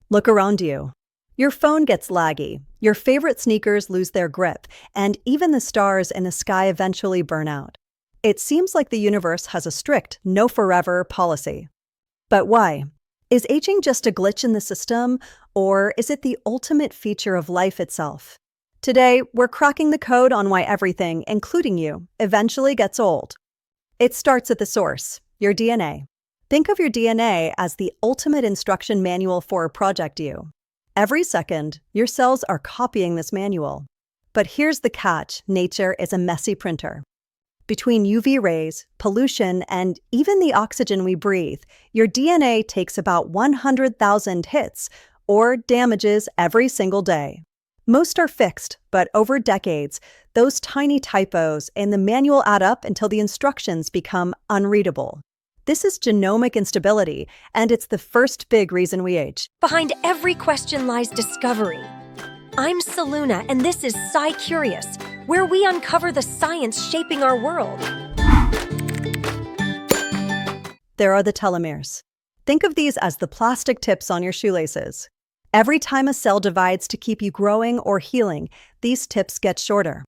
Look around you. Your phone gets laggy, your favorite sneakers lose their grip, and even the stars in the sky eventually burn out. It seems like the universe has a strict no forever policy. But why? Is aging just a glitch in the system, or is it the ultimate feature of life itself? Today, we're cracking the code on why everything, including you, eventually gets old. It starts at the source, your DNA. Think of your DNA as the ultimate instruction manual for Project You. Every second, your cells are copying this manual. But here's the catch: nature is a messy printer. Between UV rays, pollution, and even the oxygen we breathe, your DNA takes about 100,000 hits or damages every single day. Most are fixed, but over decades, those tiny typos in the manual add up until the instructions become unreadable. This is genomic instability, and it's the first big reason we age. Behind every question lies discovery. I'm Saluna, and this is SciCurious, where we uncover the science shaping our world. There are the telomeres. Think of these as the plastic tips on your shoelaces. Every time a cell divides to keep you growing or healing, these tips get shorter.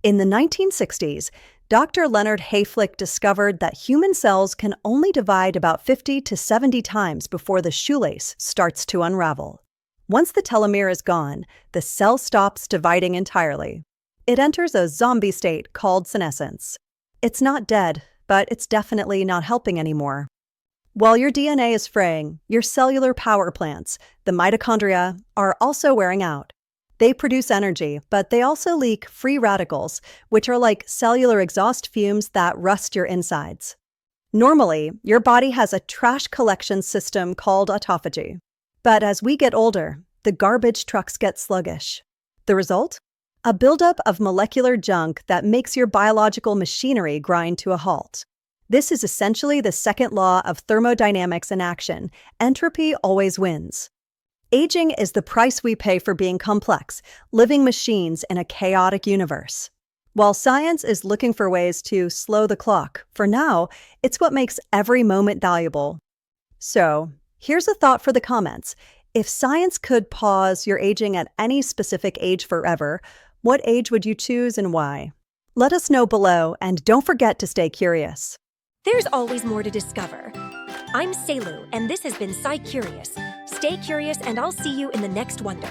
In the 1960s, Dr. Leonard Hayflick discovered that human cells can only divide about 50 to 70 times before the shoelace starts to unravel. Once the telomere is gone, the cell stops dividing entirely. It enters a zombie state called senescence. It's not dead, but it's definitely not helping anymore. While your DNA is fraying, your cellular power plants, the mitochondria, are also wearing out. They produce energy, but they also leak free radicals, which are like cellular exhaust fumes that rust your insides. Normally, your body has a trash collection system called autophagy. But as we get older, the garbage trucks get sluggish. The result? A buildup of molecular junk that makes your biological machinery grind to a halt. This is essentially the second law of thermodynamics in action: entropy always wins. Aging is the price we pay for being complex, living machines in a chaotic universe. While science is looking for ways to slow the clock, for now, it's what makes every moment valuable. So, here's a thought for the comments. If science could pause your aging at any specific age forever, what age would you choose and why? Let us know below, and don't forget to stay curious. There's always more to discover. I'm Selu, and this has been SciCurious. Stay curious, and I'll see you in the next wonder.